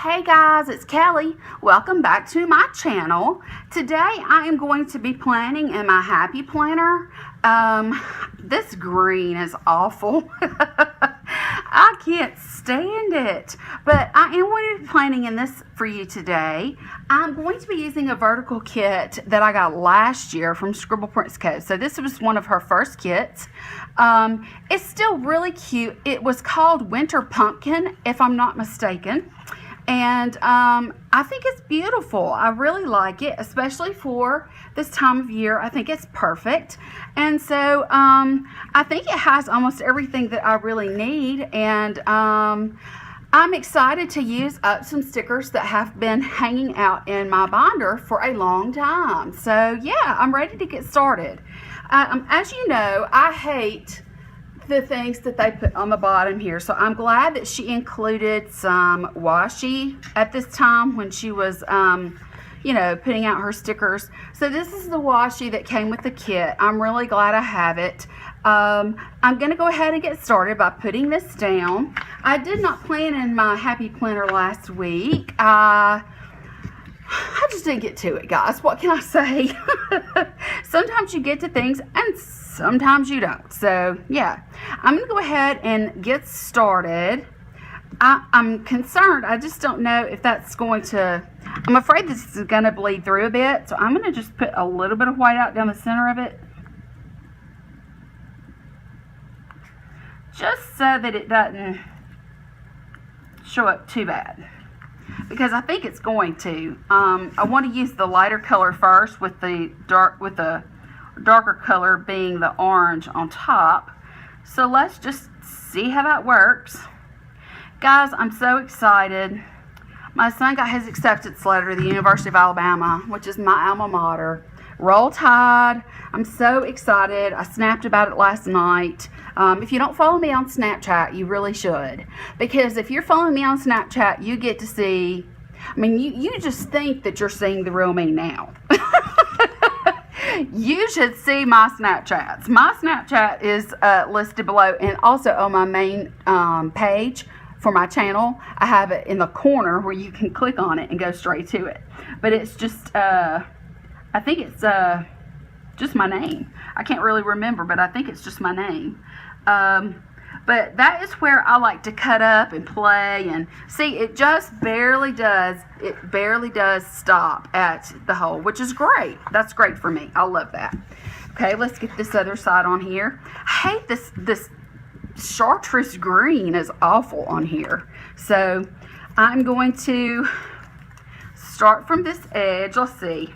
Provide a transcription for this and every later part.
Hey guys, it's Kelly. Welcome back to my channel. Today I am going to be planning in my happy planner. This green is awful. I can't stand it. But I am going to be planning in this for you today. I'm going to be using a vertical kit that I got last year from Scribble Prints Co. So this was one of her first kits. It's still really cute. It was called Winter Pumpkin, if I'm not mistaken. And I think it's beautiful. I really like it, especially for this time of year. I think it's perfect. And so I think it has almost everything that I really need. And I'm excited to use up some stickers that have been hanging out in my binder for a long time. So yeah, I'm ready to get started. As you know, I hate the things that they put on the bottom here, so I'm glad that she included some washi at this time when she was putting out her stickers. So this is the washi that came with the kit. I'm really glad I have it. I'm gonna go ahead and get started by putting this down. I did not plan in my happy planner last week. I just didn't get to it, guys. What can I say? Sometimes you get to things and sometimes you don't. So yeah, I'm gonna go ahead and get started. I'm concerned. I just don't know if that's going to, I'm afraid this is gonna bleed through a bit. So I'm gonna just put a little bit of white out down the center of it, just so that it doesn't show up too bad, because I think it's going to. I want to use the lighter color first, with the darker color being the orange on top. So let's just see how that works. Guys, I'm so excited. My son got his acceptance letter to the University of Alabama, which is my alma mater. Roll Tide. I'm so excited. I snapped about it last night. If you don't follow me on Snapchat, you really should. Because if you're following me on Snapchat, you get to see, you just think that you're seeing the real me now. You should see my Snapchats. My Snapchat is listed below, and also on my main page for my channel, I have it in the corner where you can click on it and go straight to it. But it's just, I think it's just my name. I can't really remember, but I think it's just my name. But that is where I like to cut up and play, and see, it just barely does stop at the hole, which is great. That's great for me. I love that. Okay, let's get this other side on here. I hate this chartreuse green is awful on here. So I'm going to start from this edge. Let's see.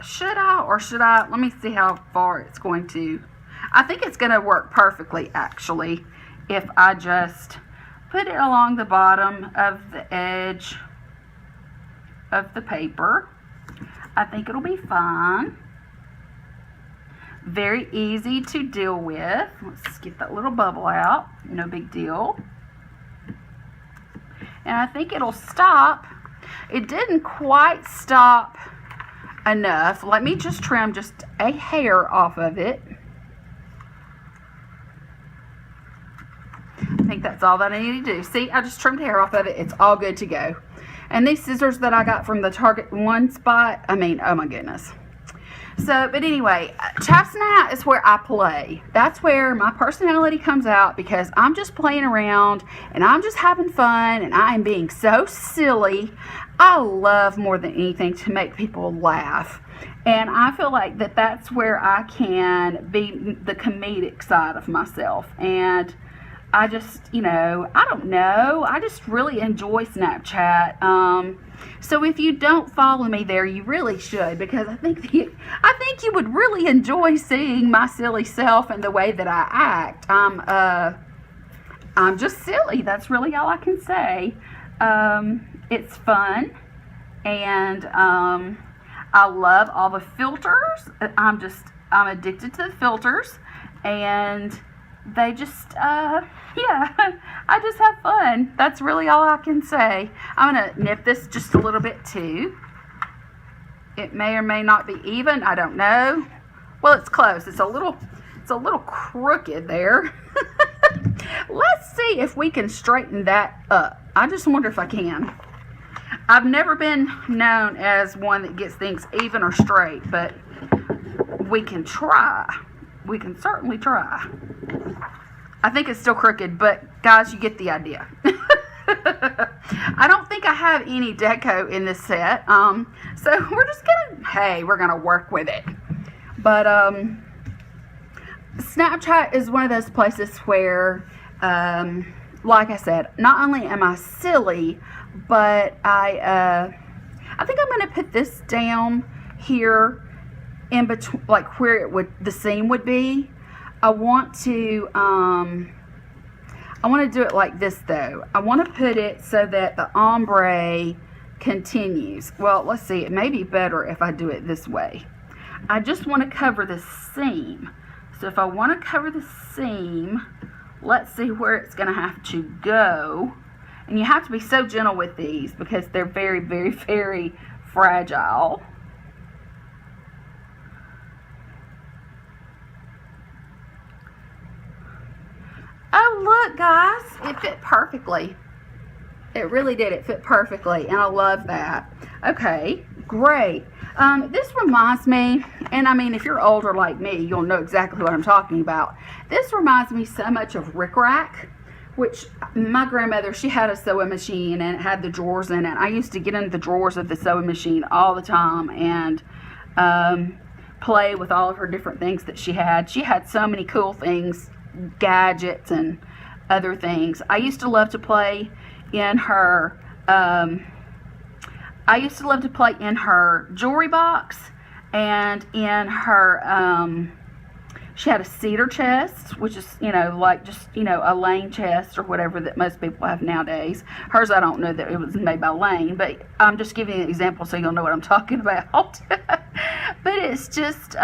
Should I? Let me see how far it's going to. I think it's going to work perfectly, actually, if I just put it along the bottom of the edge of the paper. I think it'll be fine. Very easy to deal with. Let's get that little bubble out. No big deal. And I think it'll stop. It didn't quite stop enough. Let me just trim just a hair off of it. I think that's all that I need to do. See, I just trimmed hair off of it. It's all good to go. And these scissors that I got from the Target one spot, oh my goodness. So, but anyway, Chaps and Hat is where I play. That's where my personality comes out, because I'm just playing around and I'm just having fun and I am being so silly. I love more than anything to make people laugh. And I feel like that's where I can be the comedic side of myself. And I just, I don't know. I just really enjoy Snapchat. So if you don't follow me there, you really should, because I think you would really enjoy seeing my silly self and the way that I act. I'm just silly. That's really all I can say. It's fun, and I love all the filters. I'm addicted to the filters, and they just, I just have fun. That's really all I can say. I'm going to nip this just a little bit too. It may or may not be even. I don't know. Well, it's close. It's a little crooked there. Let's see if we can straighten that up. I just wonder if I can. I've never been known as one that gets things even or straight, but we can try. We can certainly try. I think it's still crooked, but guys, you get the idea. I don't think I have any deco in this set, so we're gonna work with it. But Snapchat is one of those places where, like I said, not only am I silly, but I think I'm gonna put this down here in between, like where the seam would be. I want to do it like this though. I want to put it so that the ombre continues. Well, let's see, it may be better if I do it this way. I just want to cover the seam. So if I want to cover the seam, let's see where it's going to have to go. And you have to be so gentle with these because they're very, very, very fragile. Oh, look, guys, it fit perfectly. It really did. It fit perfectly, and I love that. Okay, great. This reminds me, and I mean, if you're older like me, you'll know exactly what I'm talking about. This reminds me so much of Rick Rack, which my grandmother, she had a sewing machine, and it had the drawers in it. I used to get into the drawers of the sewing machine all the time and play with all of her different things that she had. She had so many cool things, gadgets and other things. I used to love to play in her jewelry box, and in her she had a cedar chest, which is, like just, a Lane chest or whatever that most people have nowadays. Hers, I don't know that it was made by Lane, but I'm just giving you an example so you'll know what I'm talking about. But it's just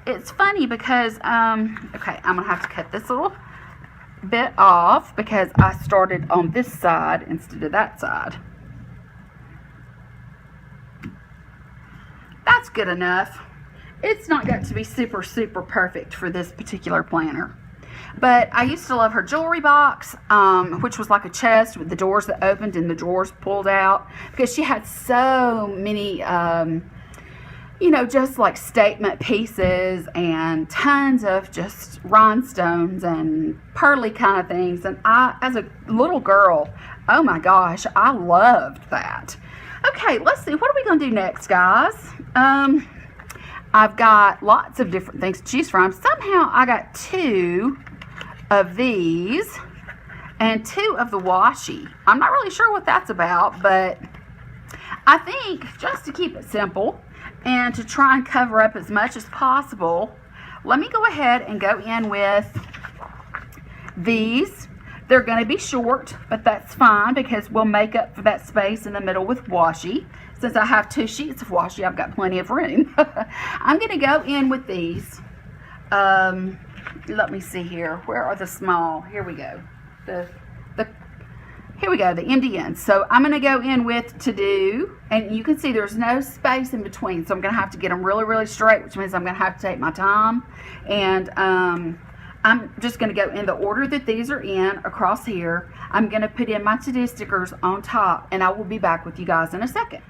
it's funny because, okay, I'm going to have to cut this little bit off because I started on this side instead of that side. That's good enough. It's not got to be super, super perfect for this particular planner. But I used to love her jewelry box, which was like a chest with the doors that opened and the drawers pulled out, because she had so many just like statement pieces and tons of just rhinestones and pearly kind of things. And I, as a little girl, oh my gosh, I loved that. Okay, let's see. What are we going to do next, guys? I've got lots of different things to choose from. Somehow I got 2 of these and 2 of the washi. I'm not really sure what that's about, but I think just to keep it simple and to try and cover up as much as possible, let me go ahead and go in with these. They're going to be short, but that's fine because we'll make up for that space in the middle with washi. Since I have 2 sheets of washi, I've got plenty of room. I'm going to go in with these. Let me see here. Where are the small? Here we go. Here we go, the MDNs. So I'm going to go in with To Do, and you can see there's no space in between, so I'm going to have to get them really, really straight, which means I'm going to have to take my time. And I'm just going to go in the order that these are in across here. I'm going to put in my To Do stickers on top, and I will be back with you guys in a second.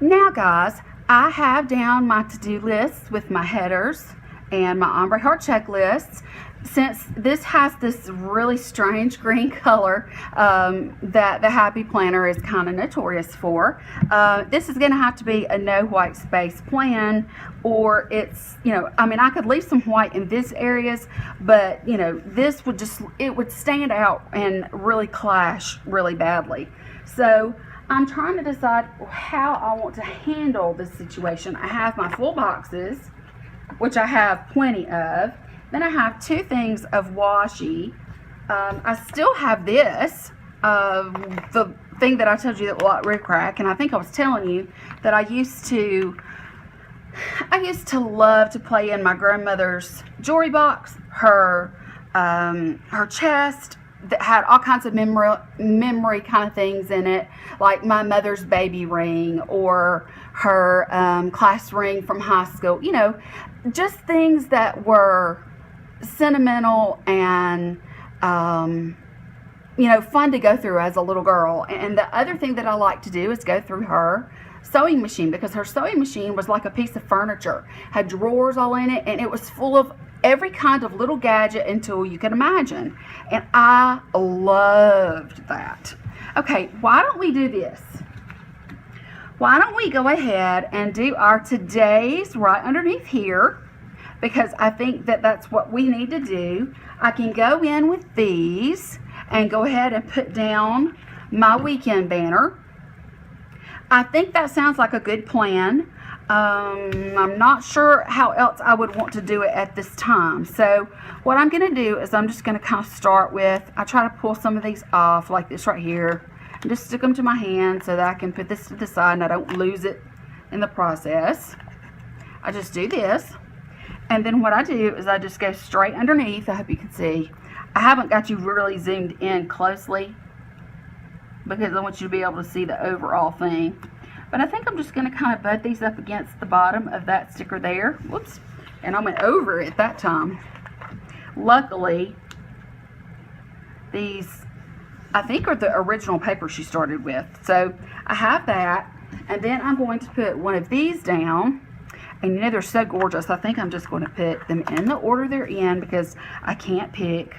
Now, guys, I have down my to-do lists with my headers and my ombre heart checklists. Since this has this really strange green color that the Happy Planner is kind of notorious for, this is going to have to be a no white space plan, or it's, I mean, I could leave some white in these areas, but, this would it would stand out and really clash really badly. So I'm trying to decide how I want to handle this situation. I have my full boxes, which I have plenty of. Then I have 2 things of washi. I still have this, the thing that I told you that lot Rick Rack, and I think I was telling you that I used to love to play in my grandmother's jewelry box, her chest that had all kinds of memory kind of things in it, like my mother's baby ring or her class ring from high school, just things that were sentimental and you know, fun to go through as a little girl. And the other thing that I like to do is go through her sewing machine, because her sewing machine was like a piece of furniture, had drawers all in it, and it was full of every kind of little gadget and tool you can imagine. And I loved that. Okay, why don't we do this? Why don't we go ahead and do our today's right underneath here, because I think that that's what we need to do. I can go in with these and go ahead and put down my weekend banner. I think that sounds like a good plan. I'm not sure how else I would want to do it at this time. So what I'm going to do is I'm just going to kind of start with, I try to pull some of these off like this right here, and just stick them to my hand so that I can put this to the side and I don't lose it in the process. I just do this, and then what I do is I just go straight underneath. I hope you can see. I haven't got you really zoomed in closely because I want you to be able to see the overall thing. But I think I'm just going to kind of butt these up against the bottom of that sticker there. Whoops. And I went over it that time. Luckily, these, I think, are the original paper she started with. So I have that. And then I'm going to put one of these down. And you know, they're so gorgeous. I think I'm just going to put them in the order they're in because I can't pick.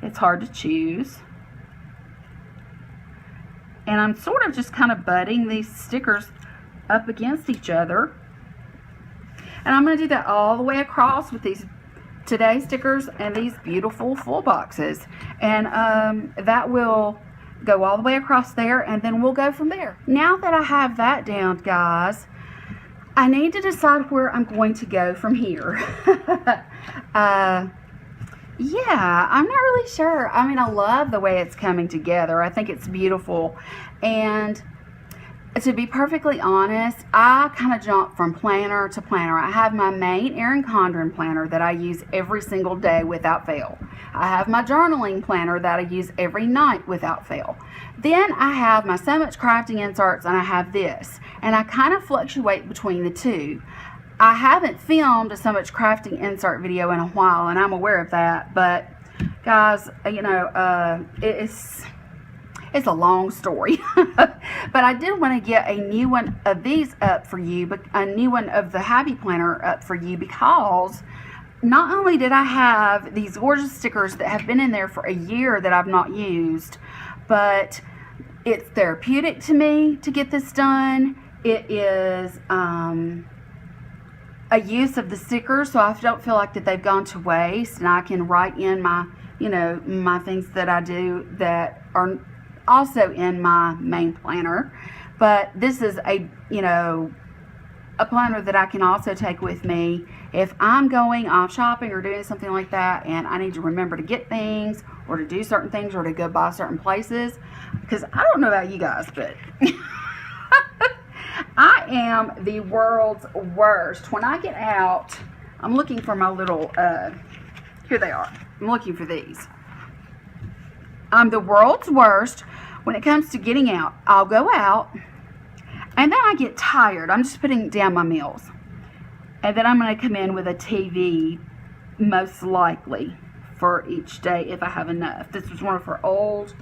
It's hard to choose. And I'm sort of just kind of butting these stickers up against each other. And I'm going to do that all the way across with these Today stickers and these beautiful full boxes. And that will go all the way across there, and then we'll go from there. Now that I have that down, guys, I need to decide where I'm going to go from here. Yeah, I'm not really sure. I mean, I love the way it's coming together. I think it's beautiful. And to be perfectly honest, I kind of jump from planner to planner. I have my main Erin Condren planner that I use every single day without fail. I have my journaling planner that I use every night without fail. Then I have my So Much Crafting inserts, and I have this. And I kind of fluctuate between the two. I haven't filmed a So Much Crafting insert video in a while, and I'm aware of that. But guys, you know, it's a long story. But I did want to get a new one of these up for you, but a new one of the Happy Planner up for you, because not only did I have these gorgeous stickers that have been in there for a year that I've not used, but it's therapeutic to me to get this done. It is a use of the stickers, so I don't feel like that they've gone to waste, and I can write in my, you know, my things that I do that are also in my main planner. But this is a, you know, a planner that I can also take with me if I'm going off shopping or doing something like that, and I need to remember to get things or to do certain things or to go by certain places. Because I don't know about you guys, but I am the world's worst. When I get out, I'm looking for my little, here they are. I'm looking for these. I'm the world's worst when it comes to getting out. I'll go out, and then I get tired. I'm just putting down my meals. And then I'm going to come in with a TV, most likely, for each day if I have enough. This was one of her old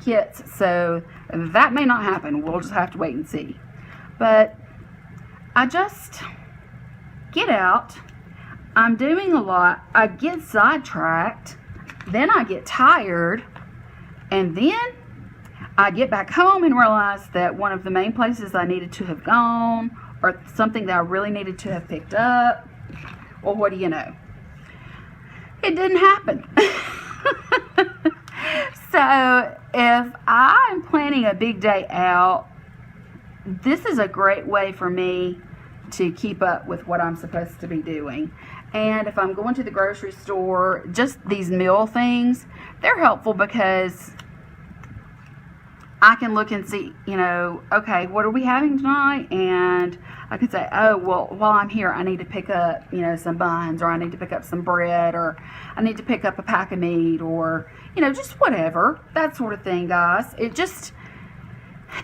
kits, so that may not happen. We'll just have to wait and see. But I just get out. I'm doing a lot. I get sidetracked. Then I get tired. And then I get back home and realize that one of the main places I needed to have gone, or something that I really needed to have picked up, well, what do you know? It didn't happen. So if I'm planning a big day out, this is a great way for me to keep up with what I'm supposed to be doing. And if I'm going to the grocery store, just these meal things, they're helpful because I can look and see, you know, okay, what are we having tonight? And I can say, oh, well, while I'm here, I need to pick up, you know, some buns, or I need to pick up some bread, or I need to pick up a pack of meat, or, you know, just whatever, that sort of thing, guys.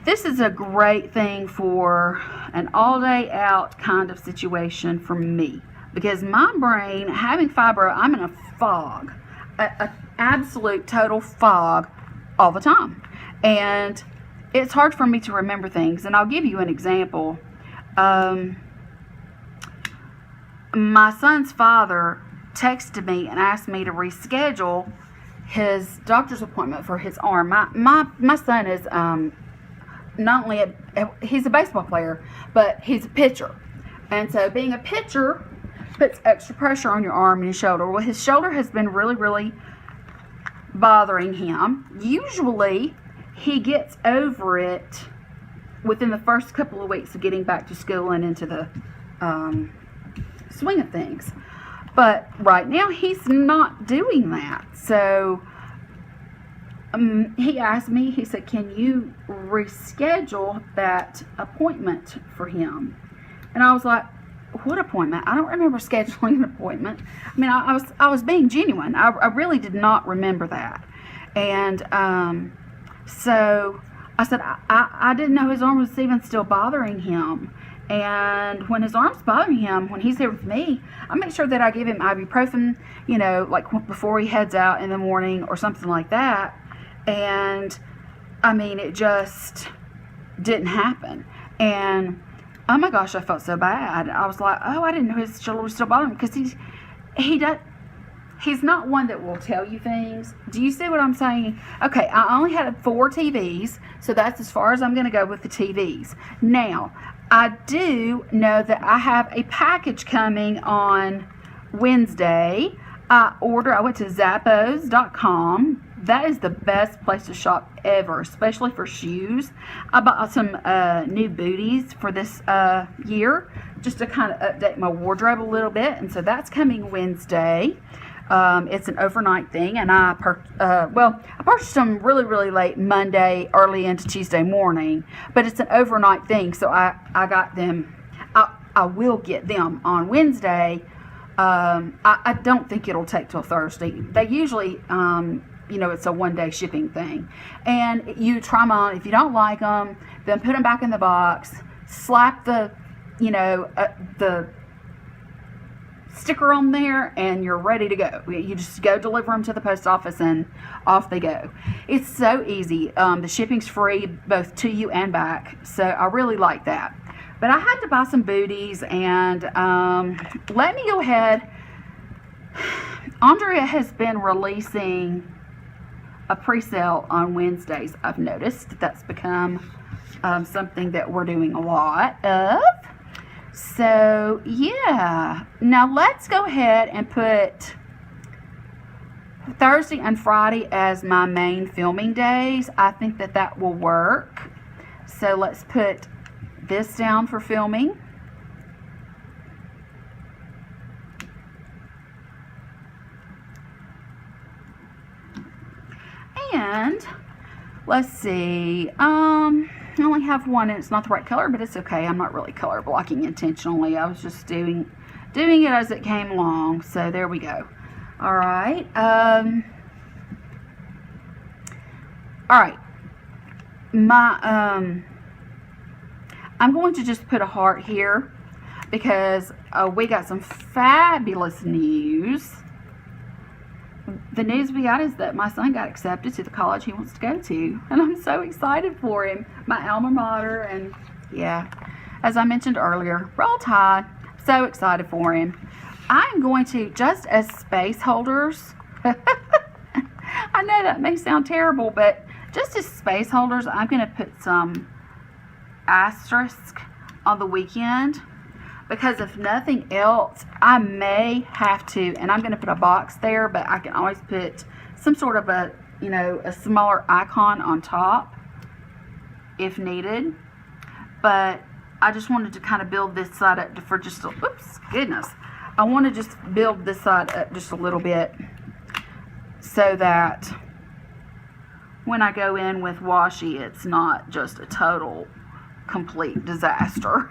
This is a great thing for an all-day out kind of situation for me, because my brain, having fibro, I'm in a fog, an absolute total fog all the time. And it's hard for me to remember things. And I'll give you an example. My son's father texted me and asked me to reschedule his doctor's appointment for his arm. My son is not only he's a baseball player, but he's a pitcher. And so being a pitcher puts extra pressure on your arm and your shoulder. Well, his shoulder has been really, really bothering him. Usually, he gets over it within the first couple of weeks of getting back to school and into the swing of things. But right now, he's not doing that. So he asked me, he said, can you reschedule that appointment for him? And I was like, what appointment? I don't remember scheduling an appointment. I mean, I was being genuine. I really did not remember that. And so I said, I didn't know his arm was even still bothering him. And when his arm's bothering him, when he's here with me, I make sure that I give him ibuprofen, you know, like before he heads out in the morning or something like that. And I mean, it just didn't happen. And oh my gosh, I felt so bad. I was like, oh, I didn't know his shoulder was still bothering him, because he's not one that will tell you things. Do you see what I'm saying? Okay, I only had 4 TVs, so that's as far as I'm going to go with the TVs. Now, I do know that I have a package coming on Wednesday. I went to Zappos.com. That is the best place to shop ever, especially for shoes. I bought some new booties for this year, just to kind of update my wardrobe a little bit. And so that's coming Wednesday. It's an overnight thing, and I purchased them really, really late Monday, early into Tuesday morning. But it's an overnight thing, so I got them. I will get them on Wednesday. I don't think it'll take till Thursday. They usually, it's a one-day shipping thing. And you try them on. If you don't like them, then put them back in the box. Slap the sticker on there, and you're ready to go. You just go deliver them to the post office, and off they go. It's so easy. The shipping's free both to you and back. So I really like that. But I had to buy some booties, and let me go ahead. Andrea has been releasing a pre-sale on Wednesdays. I've noticed that's become something that we're doing a lot of. So yeah, now let's go ahead and put Thursday and Friday as my main filming days. I think that will work. So let's put this down for filming. And let's see, I only have one, and it's not the right color, but it's okay. I'm not really color blocking intentionally. I was just doing it as it came along. So there we go. All right. All right. I'm going to just put a heart here, because we got some fabulous news. The news we got is that my son got accepted to the college he wants to go to, and I'm so excited for him. My alma mater, and yeah, as I mentioned earlier, Roll Tide. So excited for him. I'm going to, just as space holders, I know that may sound terrible, but just as space holders, I'm going to put some asterisk on the weekend. Because if nothing else, I may have to, and I'm going to put a box there, but I can always put some sort of a smaller icon on top if needed. But I just wanted to kind of build this side up for just I want to just build this side up just a little bit, so that when I go in with washi, it's not just a total complete disaster.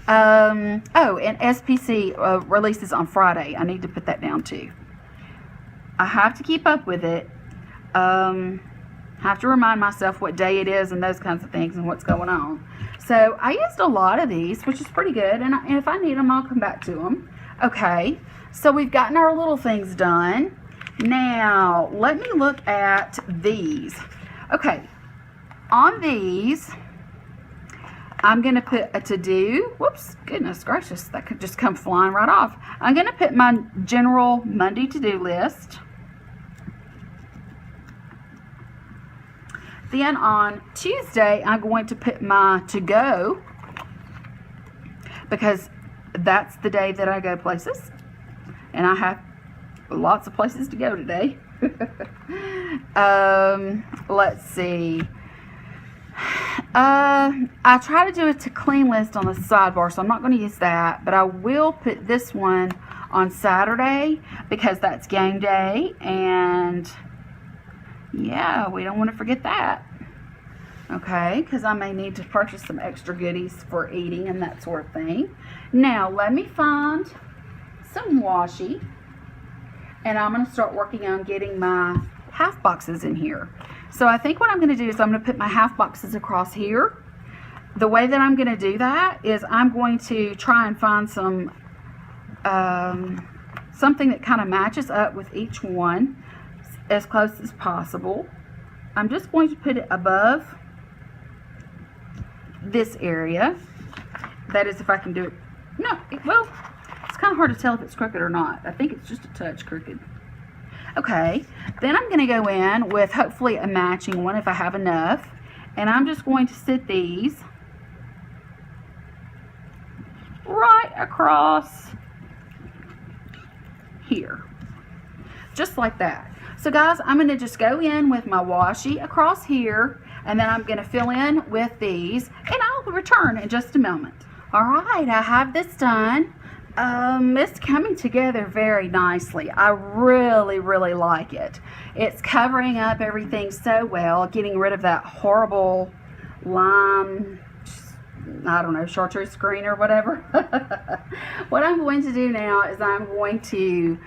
And SPC releases on Friday. I need to put that down too. I have to keep up with it. Have to remind myself what day it is and those kinds of things and what's going on. So I used a lot of these, which is pretty good. And if I need them, I'll come back to them. Okay. So we've gotten our little things done. Now, let me look at these. Okay, on these, I'm going to put a to-do. Whoops, goodness gracious, that could just come flying right off. I'm going to put my general Monday to-do list. Then on Tuesday, I'm going to put my to-go, because that's the day that I go places. And I have lots of places to go today. Let's see. I try to do a to clean list on the sidebar, so I'm not going to use that, but I will put this one on Saturday because that's game day, and yeah, we don't want to forget that. Okay, because I may need to purchase some extra goodies for eating and that sort of thing. Now, let me find some washi, and I'm going to start working on getting my half boxes in here. So I think what I'm going to do is I'm going to put my half boxes across here. The way that I'm going to do that is I'm going to try and find some something that kind of matches up with each one as close as possible. I'm just going to put it above this area. That is, if I can do it. No, well, it's kind of hard to tell if it's crooked or not. I think it's just a touch crooked. Okay, then I'm going to go in with hopefully a matching one if I have enough, and I'm just going to sit these right across here, just like that. So guys, I'm going to just go in with my washi across here, and then I'm going to fill in with these, and I'll return in just a moment. All right, I have this done. It's coming together very nicely. I really like it. It's covering up everything so well, getting rid of that horrible lime, I don't know, chartreuse green or whatever. What I'm going to do now is I'm going to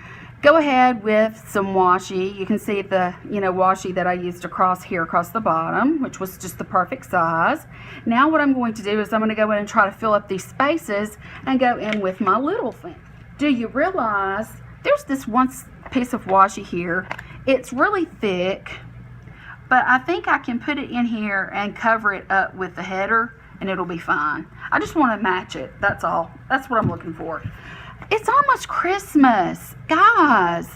go ahead with some washi. You can see the, washi that I used across here, across the bottom, which was just the perfect size. Now what I'm going to do is I'm going to go in and try to fill up these spaces and go in with my little thing. Do you realize there's this one piece of washi here? It's really thick, but I think I can put it in here and cover it up with the header and it'll be fine. I just want to match it, that's all. That's what I'm looking for. It's almost Christmas, guys.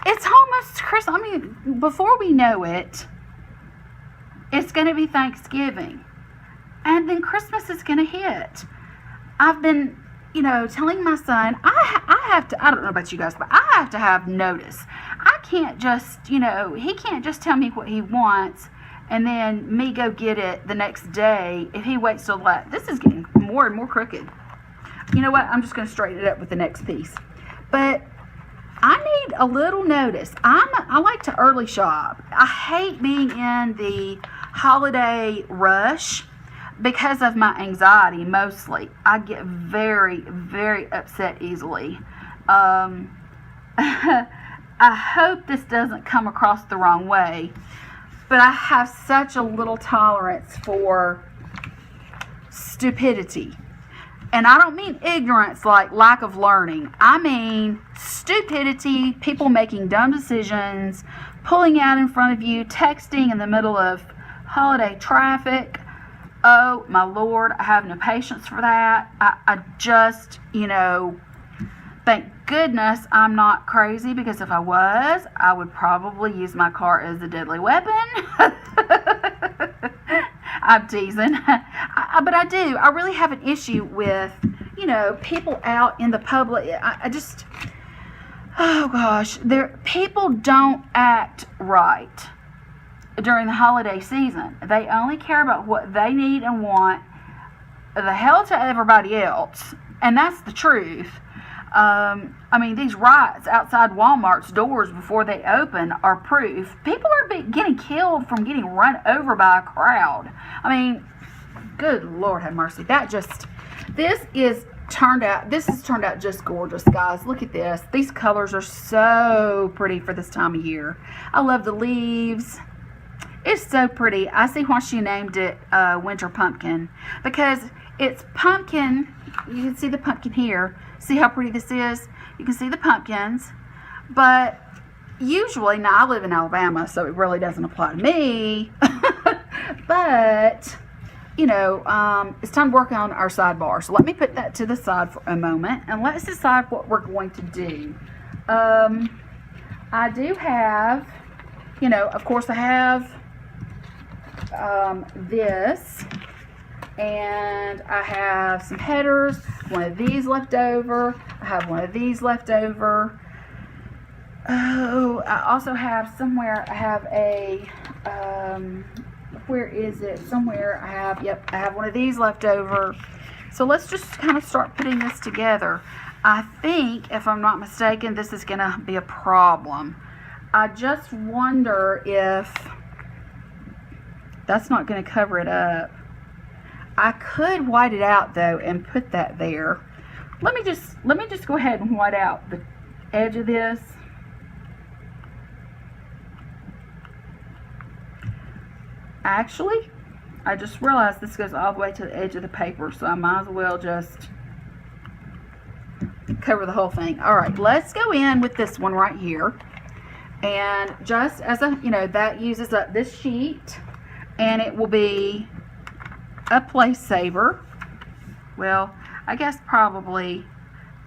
It's almost Christmas. I mean, before we know it, it's going to be Thanksgiving. And then Christmas is going to hit. I've been, telling my son, I have to, I don't know about you guys, but I have to have notice. I can't just, he can't just tell me what he wants and then me go get it the next day if he waits till that. This is getting more and more crooked. You know what? I'm just going to straighten it up with the next piece. But I need a little notice. I like to early shop. I hate being in the holiday rush because of my anxiety mostly. I get very upset easily. I hope this doesn't come across the wrong way, but I have such a little tolerance for stupidity. And I don't mean ignorance like lack of learning. I mean stupidity, people making dumb decisions, pulling out in front of you, texting in the middle of holiday traffic. Oh, my Lord, I have no patience for that. I just, thank goodness I'm not crazy, because if I was, I would probably use my car as a deadly weapon. I'm teasing. But I do. I really have an issue with, people out in the public. I just, oh gosh, people don't act right during the holiday season. They only care about what they need and want, the hell to everybody else. And that's the truth. I mean, these riots outside Walmart's doors before they open are proof. People are getting killed from getting run over by a crowd. I mean, good Lord have mercy. This has turned out just gorgeous, guys. Look at this. These colors are so pretty for this time of year. I love the leaves. It's so pretty. I see why she named it Winter Pumpkin, because it's pumpkin. You can see the pumpkin here. See how pretty this is? You can see the pumpkins, but usually, now I live in Alabama, so it really doesn't apply to me, but, you know, it's time to work on our sidebar. So let me put that to the side for a moment, and let's decide what we're going to do. I do have, you know, of course I have this, and I have some headers, one of these left over, I have one of these left over. Oh, I also have somewhere, I have a, where is it? Somewhere I have, yep, I have one of these left over. So let's just kind of start putting this together. I think, if I'm not mistaken, this is going to be a problem. I just wonder if that's not going to cover it up. I could white it out though and put that there. Let me just go ahead and white out the edge of this. Actually, I just realized this goes all the way to the edge of the paper, so I might as well just cover the whole thing. All right, let's go in with this one right here. And just as a, you know, that uses up this sheet, and it will be a place saver. Well, I guess probably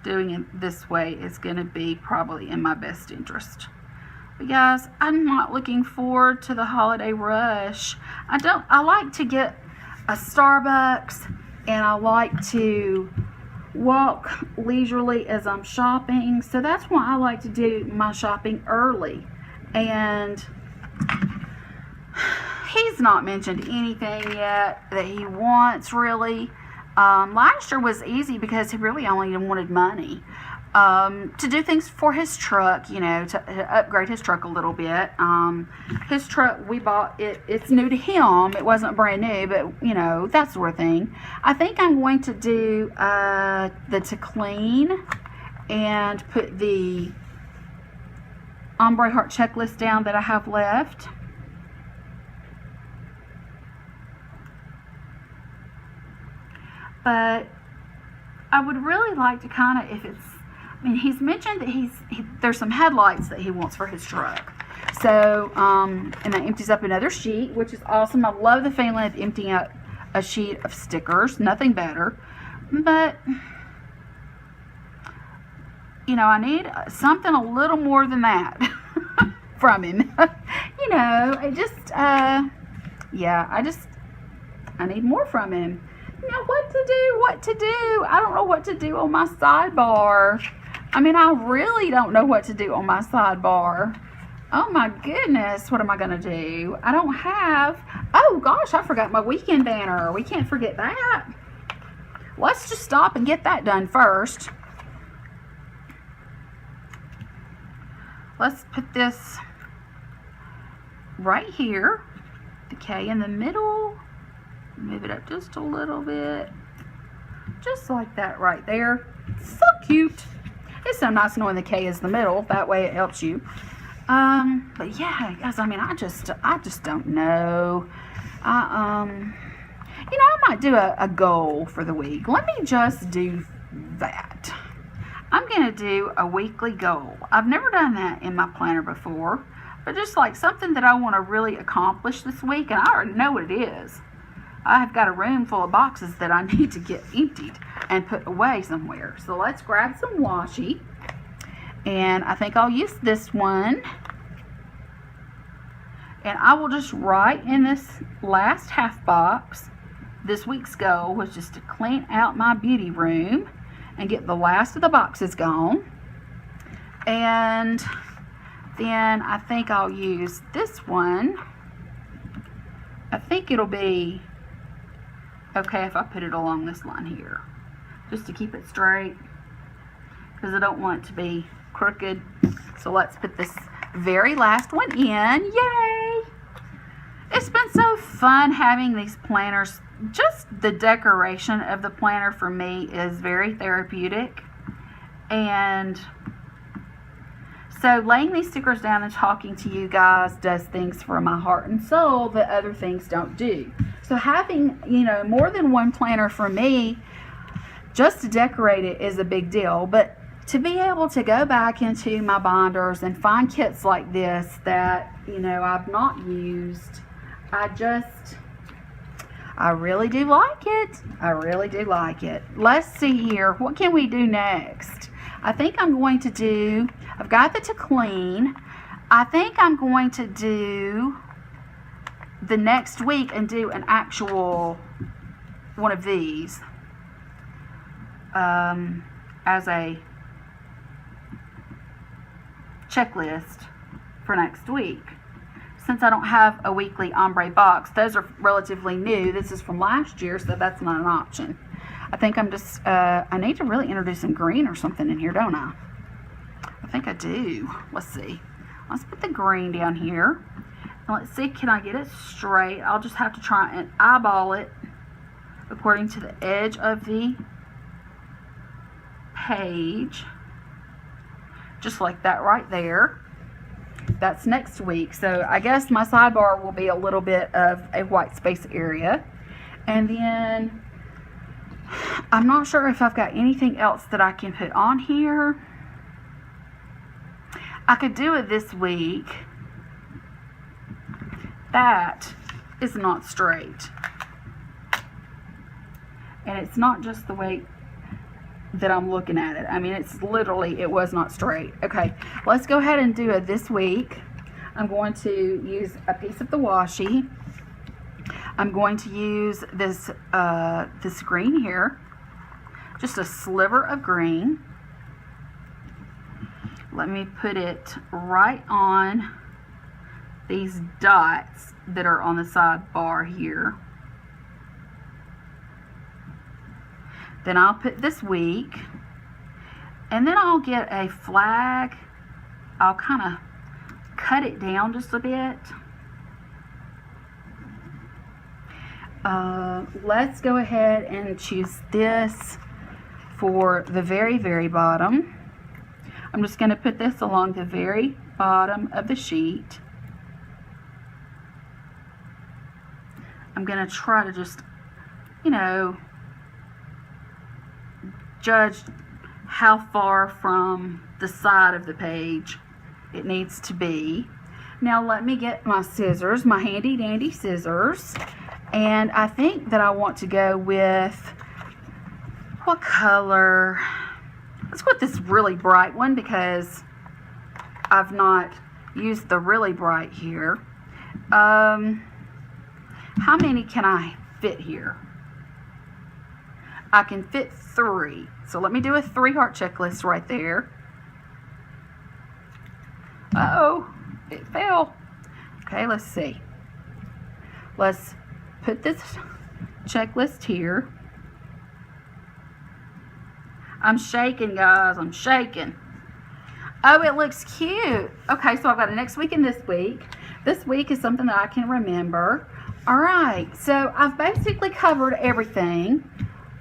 doing it this way is going to be probably in my best interest. But guys, I'm not looking forward to the holiday rush. I like to get a Starbucks, and I like to walk leisurely as I'm shopping. So that's why I like to do my shopping early. And he's not mentioned anything yet that he wants, really. Last year was easy because he really only wanted money to do things for his truck, you know, to upgrade his truck a little bit. His truck, we bought it, it's new to him. It wasn't brand new, but, you know, that sort of thing. I think I'm going to do the to clean and put the ombre heart checklist down that I have left. But I would really like to kind of, if it's, I mean, he's mentioned that there's some headlights that he wants for his truck. So, and that empties up another sheet, which is awesome. I love the feeling of emptying out a sheet of stickers. Nothing better. But, you know, I need something a little more than that from him. You know, it just, yeah, I need more from him. You know, what to do. I don't know what to do on my sidebar. I mean, I really don't know what to do on my sidebar. Oh my goodness, what am I going to do? I don't have, oh gosh, I forgot my weekend banner. We can't forget that. Let's just stop and get that done first. Let's put this right here. The K in the middle. Move it up just a little bit. Just like that right there. So cute. It's so nice knowing the K is the middle. That way it helps you. But yeah, guys, I mean, I just don't know. You know, I might do a goal for the week. Let me just do that. I'm going to do a weekly goal. I've never done that in my planner before, but just like something that I want to really accomplish this week, and I already know what it is. I've got a room full of boxes that I need to get emptied and put away somewhere. So let's grab some washi. And I think I'll use this one. And I will just write in this last half box, this week's goal was just to clean out my beauty room and get the last of the boxes gone. And then I think I'll use this one. I think it'll be okay if I put it along this line here, just to keep it straight, because I don't want it to be crooked. So let's put this very last one in. Yay! It's been so fun having these planners. Just the decoration of the planner for me is very therapeutic. And so laying these stickers down and talking to you guys does things for my heart and soul that other things don't do. So having, you know, more than one planner for me, just to decorate it is a big deal. But to be able to go back into my binders and find kits like this that, you know, I've not used, I really do like it. I really do like it. Let's see here. What can we do next? I think I'm going to do, I've got the to clean. I think I'm going to do the next week and do an actual one of these as a checklist for next week. Since I don't have a weekly ombre box, those are relatively new. This is from last year, so that's not an option. I think I'm just, I need to really introduce some green or something in here, don't I? I think I do. Let's see. Let's put the green down here. And let's see, can I get it straight? I'll just have to try and eyeball it according to the edge of the page. Just like that right there. That's next week. So I guess my sidebar will be a little bit of a white space area. And then I'm not sure if I've got anything else that I can put on here. I could do it this week. That is not straight. And it's not just the way that I'm looking at it. I mean, it's literally, it was not straight. Okay, let's go ahead and do it this week. I'm going to use a piece of the washi. I'm going to use this this green here, just a sliver of green. Let me put it right on these dots that are on the sidebar here. Then I'll put this week, and then I'll get a flag. I'll kind of cut it down just a bit. Let's go ahead and choose this for the very, very bottom. I'm just going to put this along the very bottom of the sheet. I'm going to try to just, you know, judge how far from the side of the page it needs to be. Now let me get my scissors, my handy dandy scissors, and I think that I want to go with, what color? Let's go with this really bright one because I've not used the really bright here. How many can I fit here? I can fit 3. So let me do a 3-heart checklist right there. Uh-oh, it fell. Okay, let's see. Let's put this checklist here. I'm shaking, guys. I'm shaking. Oh, it looks cute. Okay, so I've got a next week and this week. This week is something that I can remember. All right, so I've basically covered everything.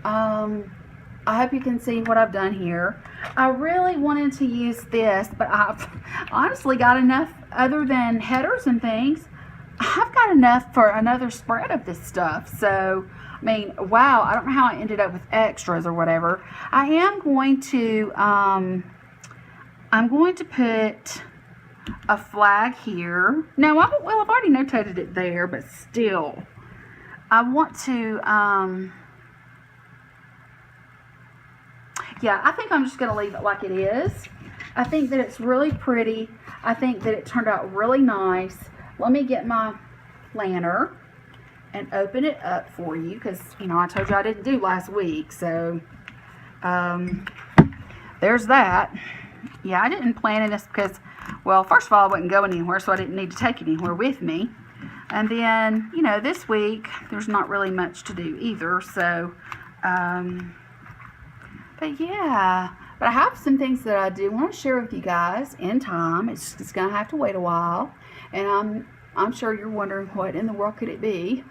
I hope you can see what I've done here. I really wanted to use this, but I've honestly got enough, other than headers and things, I've got enough for another spread of this stuff. So, I mean, wow, I don't know how I ended up with extras or whatever. I am going to, I'm going to put a flag here. Now, I've already notated it there, but still, I want to, yeah, I think I'm just going to leave it like it is. I think that it's really pretty. I think that it turned out really nice. Let me get my planner and open it up for you because, you know, I told you I didn't do last week. So, there's that. Yeah, I didn't plan this because, well, first of all, I wasn't going anywhere, so I didn't need to take it anywhere with me. And then, you know, this week, there's not really much to do either. So, but yeah, but I have some things that I do want to share with you guys in time. It's going to have to wait a while, and I'm sure you're wondering what in the world could it be.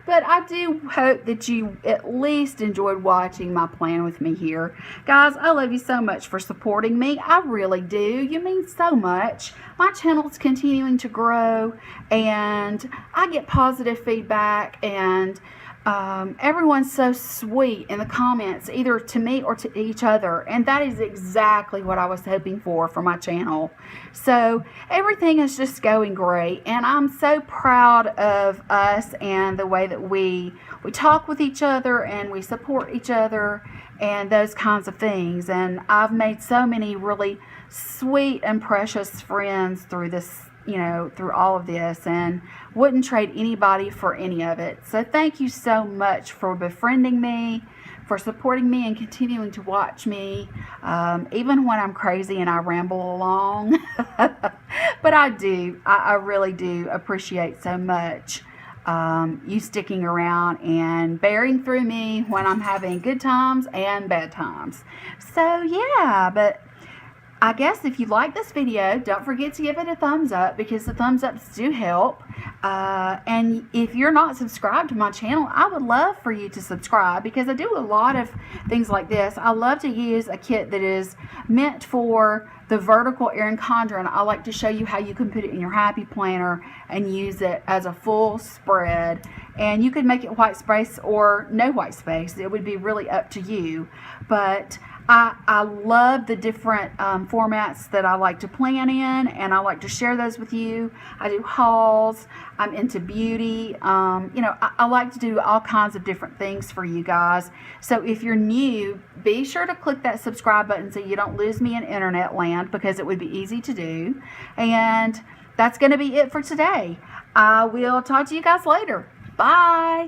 But I do hope that you at least enjoyed watching my plan with me here. Guys, I love you so much for supporting me. I really do. You mean so much. My channel's continuing to grow, and I get positive feedback, and Everyone's so sweet in the comments, either to me or to each other, and that is exactly what I was hoping for my channel. So everything is just going great, and I'm so proud of us and the way that we talk with each other and we support each other and those kinds of things. And I've made so many really sweet and precious friends through this, through all of this, and wouldn't trade anybody for any of it. So thank you so much for befriending me, for supporting me and continuing to watch me, even when I'm crazy and I ramble along. But I really do appreciate so much you sticking around and bearing through me when I'm having good times and bad times. So yeah, but I guess if you like this video, don't forget to give it a thumbs up, because the thumbs ups do help. And if you're not subscribed to my channel, I would love for you to subscribe, because I do a lot of things like this. I love to use a kit that is meant for the vertical encounter. I like to show you how you can put it in your happy planner and use it as a full spread. And you could make it white space or no white space. It would be really up to you. But I love the different formats that I like to plan in, and I like to share those with you. I do hauls. I'm into beauty. I like to do all kinds of different things for you guys. So if you're new, be sure to click that subscribe button so you don't lose me in internet land, because it would be easy to do. And that's going to be it for today. I will talk to you guys later. Bye.